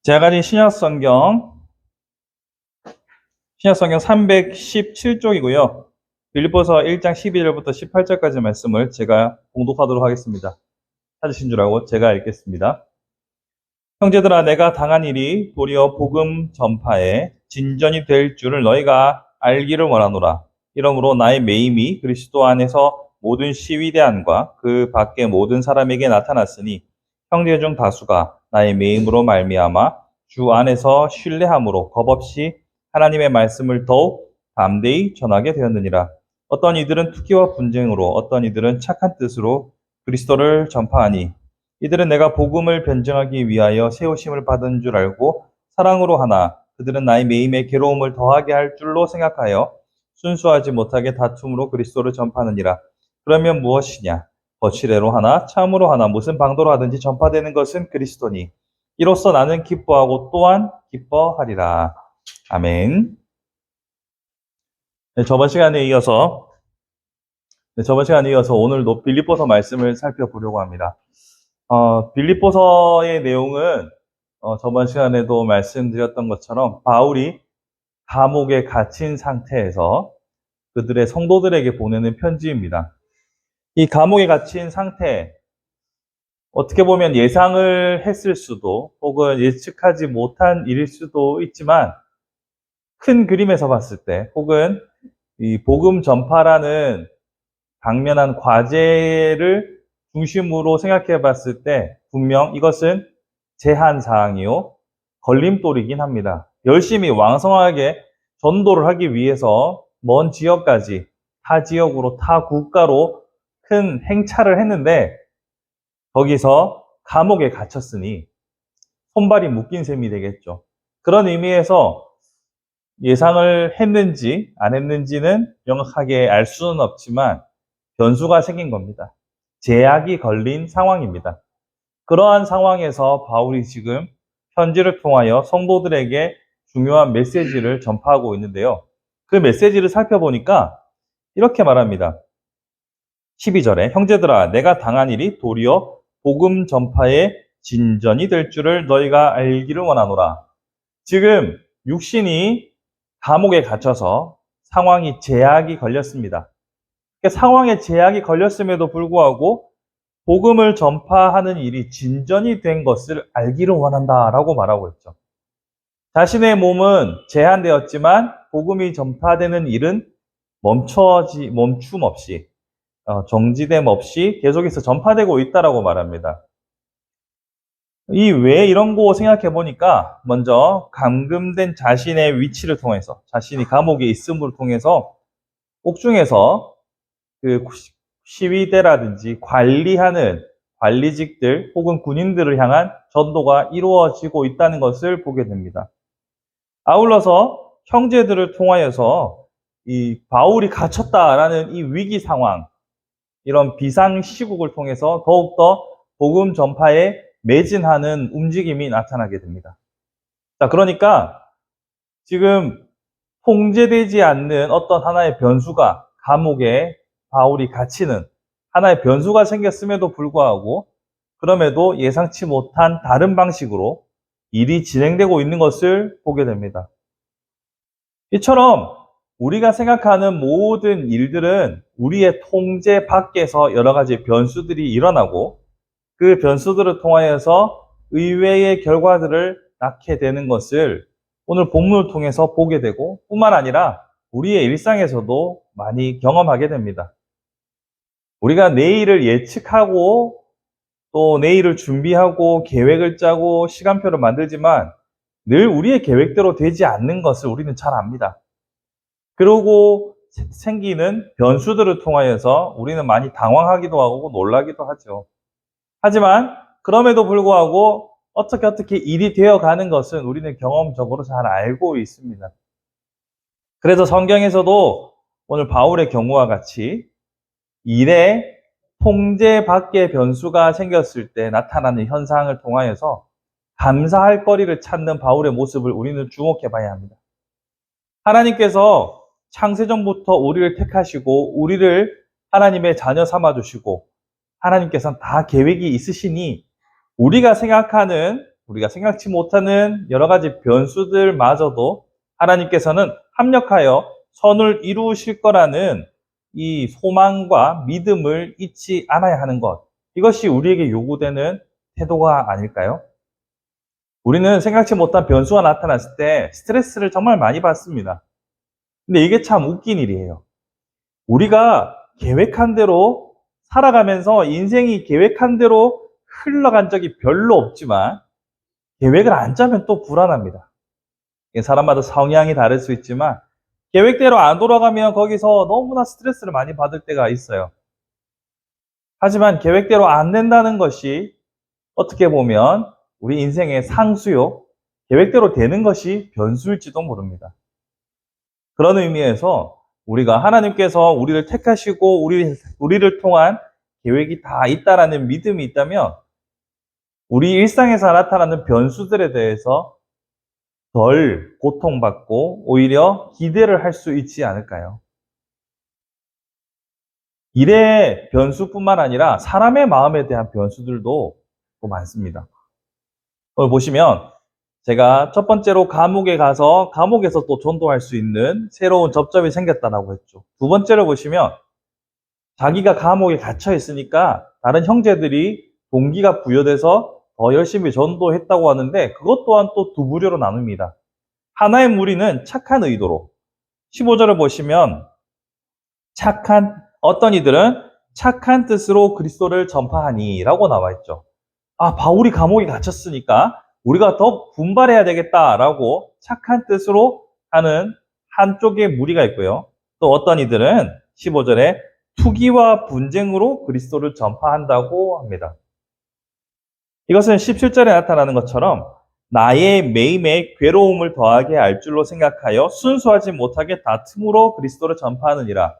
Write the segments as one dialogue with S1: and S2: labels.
S1: 제가 가진 신약성경 317쪽이고요. 빌립보서 1장 12절부터 18절까지 말씀을 제가 봉독하도록 하겠습니다. 찾으신 줄 알고 제가 읽겠습니다. 형제들아, 내가 당한 일이 도리어 복음 전파에 진전이 될 줄을 너희가 알기를 원하노라. 이러므로 나의 매임이 그리스도 안에서 모든 시위대안과 그 밖의 모든 사람에게 나타났으니 형제 중 다수가 나의 매임으로 말미암아 주 안에서 신뢰함으로 겁없이 하나님의 말씀을 더욱 담대히 전하게 되었느니라. 어떤 이들은 투기와 분쟁으로, 어떤 이들은 착한 뜻으로 그리스도를 전파하니 이들은 내가 복음을 변증하기 위하여 세우심을 받은 줄 알고 사랑으로 하나 그들은 나의 매임에 괴로움을 더하게 할 줄로 생각하여 순수하지 못하게 다툼으로 그리스도를 전파하느니라. 그러면 무엇이냐? 거칠애로 하나 참으로 하나 무슨 방도로 하든지 전파되는 것은 그리스도니 이로써 나는 기뻐하고 또한 기뻐하리라. 아멘. 저번 시간에 이어서 오늘도 빌립보서 말씀을 살펴보려고 합니다. 빌립보서의 내용은 저번 시간에도 말씀드렸던 것처럼 바울이 감옥에 갇힌 상태에서 그들의 성도들에게 보내는 편지입니다. 이 감옥에 갇힌 상태, 어떻게 보면 예상을 했을 수도 혹은 예측하지 못한 일일 수도 있지만 큰 그림에서 봤을 때 혹은 이 복음 전파라는 당면한 과제를 중심으로 생각해 봤을 때 분명 이것은 제한사항이요 걸림돌이긴 합니다. 열심히 왕성하게 전도를 하기 위해서 먼 지역까지 타 지역으로 타 국가로 큰 행차를 했는데 거기서 감옥에 갇혔으니 손발이 묶인 셈이 되겠죠. 그런 의미에서 예상을 했는지 안 했는지는 명확하게 알 수는 없지만 변수가 생긴 겁니다. 제약이 걸린 상황입니다. 그러한 상황에서 바울이 지금 편지를 통하여 성도들에게 중요한 메시지를 전파하고 있는데요. 그 메시지를 살펴보니까 이렇게 말합니다. 12절에 형제들아, 내가 당한 일이 도리어 복음 전파의 진전이 될 줄을 너희가 알기를 원하노라. 지금 육신이 감옥에 갇혀서 상황이 제약이 걸렸습니다. 상황에 제약이 걸렸음에도 불구하고 복음을 전파하는 일이 진전이 된 것을 알기를 원한다라고 말하고 있죠. 자신의 몸은 제한되었지만 복음이 전파되는 일은 멈춤 없이 정지됨 없이 계속해서 전파되고 있다라고 말합니다. 왜 이런고 생각해 보니까 먼저 감금된 자신의 위치를 통해서 자신이 감옥에 있음을 통해서 옥중에서 그 시위대라든지 관리하는 관리직들 혹은 군인들을 향한 전도가 이루어지고 있다는 것을 보게 됩니다. 아울러서 형제들을 통하여서 이 바울이 갇혔다라는 이 위기 상황, 이런 비상 시국을 통해서 더욱더 복음 전파에 매진하는 움직임이 나타나게 됩니다. 자, 그러니까 지금 통제되지 않는 어떤 하나의 변수가 감옥에 바울이 갇히는 하나의 변수가 생겼음에도 불구하고 그럼에도 예상치 못한 다른 방식으로 일이 진행되고 있는 것을 보게 됩니다. 이처럼 우리가 생각하는 모든 일들은 우리의 통제 밖에서 여러 가지 변수들이 일어나고 그 변수들을 통하여서 의외의 결과들을 낳게 되는 것을 오늘 본문을 통해서 보게 되고 뿐만 아니라 우리의 일상에서도 많이 경험하게 됩니다. 우리가 내일을 예측하고 또 내일을 준비하고 계획을 짜고 시간표를 만들지만 늘 우리의 계획대로 되지 않는 것을 우리는 잘 압니다. 그러고 생기는 변수들을 통하여서 우리는 많이 당황하기도 하고 놀라기도 하죠. 하지만 그럼에도 불구하고 어떻게 일이 되어가는 것은 우리는 경험적으로 잘 알고 있습니다. 그래서 성경에서도 오늘 바울의 경우와 같이 일에 통제 밖의 변수가 생겼을 때 나타나는 현상을 통하여서 감사할 거리를 찾는 바울의 모습을 우리는 주목해 봐야 합니다. 하나님께서 창세전부터 우리를 택하시고 우리를 하나님의 자녀 삼아주시고 하나님께서는 다 계획이 있으시니 우리가 생각하는 우리가 생각지 못하는 여러 가지 변수들마저도 하나님께서는 합력하여 선을 이루실 거라는 이 소망과 믿음을 잊지 않아야 하는 것. 이것이 우리에게 요구되는 태도가 아닐까요? 우리는 생각지 못한 변수가 나타났을 때 스트레스를 정말 많이 받습니다. 근데 이게 참 웃긴 일이에요. 우리가 계획한 대로 살아가면서 인생이 계획한 대로 흘러간 적이 별로 없지만 계획을 안 짜면 또 불안합니다. 사람마다 성향이 다를 수 있지만 계획대로 안 돌아가면 거기서 너무나 스트레스를 많이 받을 때가 있어요. 하지만 계획대로 안 된다는 것이 어떻게 보면 우리 인생의 상수요, 계획대로 되는 것이 변수일지도 모릅니다. 그런 의미에서 우리가 하나님께서 우리를 택하시고 우리를 통한 계획이 다 있다라는 믿음이 있다면 우리 일상에서 나타나는 변수들에 대해서 덜 고통받고 오히려 기대를 할 수 있지 않을까요? 일의 변수뿐만 아니라 사람의 마음에 대한 변수들도 또 많습니다. 오늘 보시면 제가 첫 번째로 감옥에 가서 감옥에서 또 전도할 수 있는 새로운 접점이 생겼다라고 했죠. 두 번째로 보시면 자기가 감옥에 갇혀 있으니까 다른 형제들이 동기가 부여돼서 더 열심히 전도했다고 하는데 그것 또한 또 두 부류로 나눕니다. 하나의 무리는 착한 의도로 15절을 보시면 어떤 이들은 착한 뜻으로 그리스도를 전파하니 라고 나와 있죠. 바울이 감옥에 갇혔으니까 우리가 더 분발해야 되겠다라고 착한 뜻으로 하는 한쪽의 무리가 있고요. 또 어떤 이들은 15절에 투기와 분쟁으로 그리스도를 전파한다고 합니다. 이것은 17절에 나타나는 것처럼 나의 매임에 괴로움을 더하게 할 줄로 생각하여 순수하지 못하게 다툼으로 그리스도를 전파하느니라.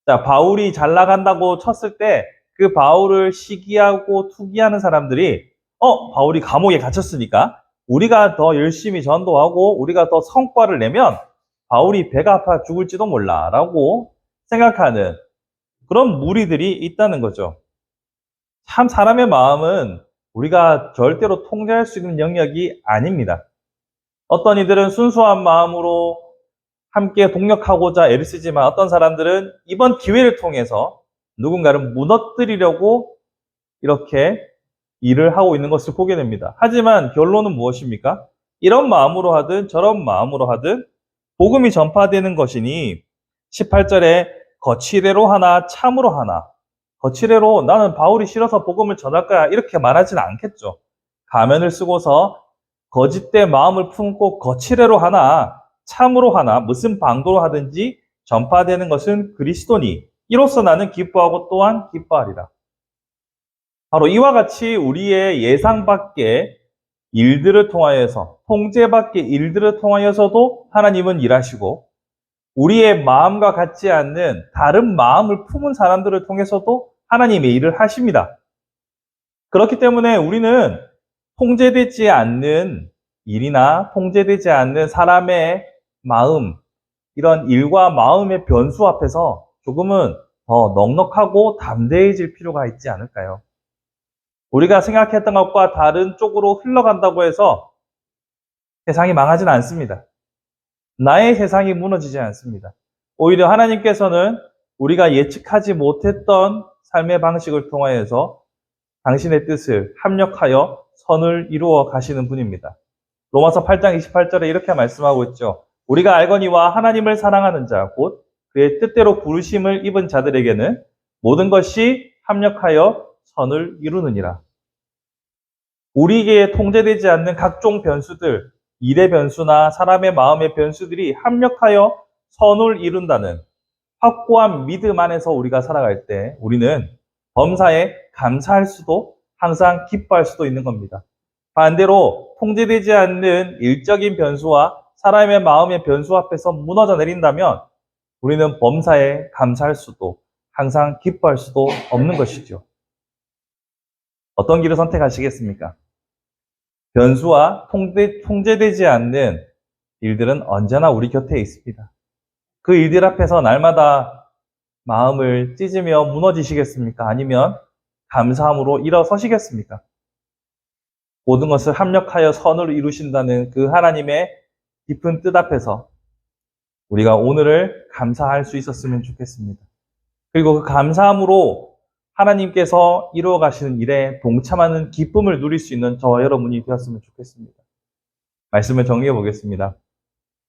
S1: 자, 바울이 잘 나간다고 쳤을 때 그 바울을 시기하고 투기하는 사람들이 바울이 감옥에 갇혔으니까 우리가 더 열심히 전도하고 우리가 더 성과를 내면 바울이 배가 아파 죽을지도 몰라 라고 생각하는 그런 무리들이 있다는 거죠. 참 사람의 마음은 우리가 절대로 통제할 수 있는 영역이 아닙니다. 어떤 이들은 순수한 마음으로 함께 동력하고자 애를 쓰지만 어떤 사람들은 이번 기회를 통해서 누군가를 무너뜨리려고 이렇게 일을 하고 있는 것을 보게 됩니다. 하지만 결론은 무엇입니까? 이런 마음으로 하든 저런 마음으로 하든 복음이 전파되는 것이니 18절에 거칠애로 하나 참으로 하나 거칠애로 나는 바울이 싫어서 복음을 전할 거야 이렇게 말하지는 않겠죠. 가면을 쓰고서 거짓된 마음을 품고 거칠애로 하나 참으로 하나 무슨 방도로 하든지 전파되는 것은 그리스도니 이로써 나는 기뻐하고 또한 기뻐하리라. 바로 이와 같이 우리의 예상 밖의 일들을 통하여서 통제 밖의 일들을 통하여서도 하나님은 일하시고 우리의 마음과 같지 않는 다른 마음을 품은 사람들을 통해서도 하나님의 일을 하십니다. 그렇기 때문에 우리는 통제되지 않는 일이나 통제되지 않는 사람의 마음, 이런 일과 마음의 변수 앞에서 조금은 더 넉넉하고 담대해질 필요가 있지 않을까요? 우리가 생각했던 것과 다른 쪽으로 흘러간다고 해서 세상이 망하지는 않습니다. 나의 세상이 무너지지 않습니다. 오히려 하나님께서는 우리가 예측하지 못했던 삶의 방식을 통하여서 당신의 뜻을 합력하여 선을 이루어 가시는 분입니다. 로마서 8장 28절에 이렇게 말씀하고 있죠. 우리가 알거니와 하나님을 사랑하는 자, 곧 그의 뜻대로 부르심을 입은 자들에게는 모든 것이 합력하여 선을 이루느니라. 우리에게 통제되지 않는 각종 변수들, 일의 변수나 사람의 마음의 변수들이 합력하여 선을 이룬다는 확고한 믿음 안에서 우리가 살아갈 때 우리는 범사에 감사할 수도 항상 기뻐할 수도 있는 겁니다. 반대로 통제되지 않는 일적인 변수와 사람의 마음의 변수 앞에서 무너져 내린다면 우리는 범사에 감사할 수도 항상 기뻐할 수도 없는 것이죠. 어떤 길을 선택하시겠습니까? 변수와 통제되지 않는 일들은 언제나 우리 곁에 있습니다. 그 일들 앞에서 날마다 마음을 찢으며 무너지시겠습니까? 아니면 감사함으로 일어서시겠습니까? 모든 것을 합력하여 선으로 이루신다는 그 하나님의 깊은 뜻 앞에서 우리가 오늘을 감사할 수 있었으면 좋겠습니다. 그리고 그 감사함으로 하나님께서 이루어 가시는 일에 동참하는 기쁨을 누릴 수 있는 저와 여러분이 되었으면 좋겠습니다. 말씀을 정리해 보겠습니다.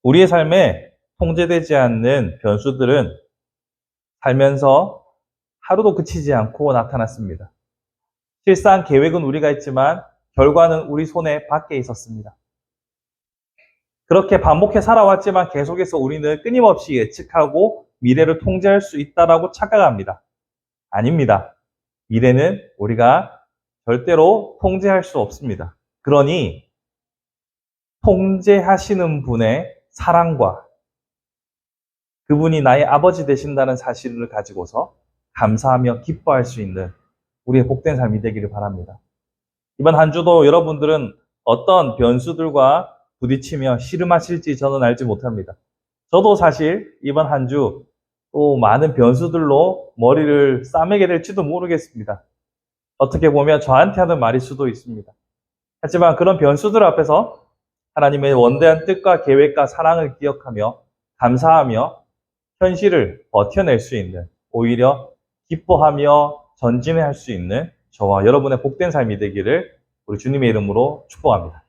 S1: 우리의 삶에 통제되지 않는 변수들은 살면서 하루도 그치지 않고 나타났습니다. 실상 계획은 우리가 했지만 결과는 우리 손에 밖에 있었습니다. 그렇게 반복해 살아왔지만 계속해서 우리는 끊임없이 예측하고 미래를 통제할 수 있다라고 착각합니다. 아닙니다. 미래는 우리가 절대로 통제할 수 없습니다. 그러니 통제하시는 분의 사랑과 그분이 나의 아버지 되신다는 사실을 가지고서 감사하며 기뻐할 수 있는 우리의 복된 삶이 되기를 바랍니다. 이번 한 주도 여러분들은 어떤 변수들과 부딪히며 씨름하실지 저는 알지 못합니다. 저도 사실 이번 한 주 또 많은 변수들로 머리를 싸매게 될지도 모르겠습니다. 어떻게 보면 저한테 하는 말일 수도 있습니다. 하지만 그런 변수들 앞에서 하나님의 원대한 뜻과 계획과 사랑을 기억하며 감사하며 현실을 버텨낼 수 있는, 오히려 기뻐하며 전진할 수 있는 저와 여러분의 복된 삶이 되기를 우리 주님의 이름으로 축복합니다.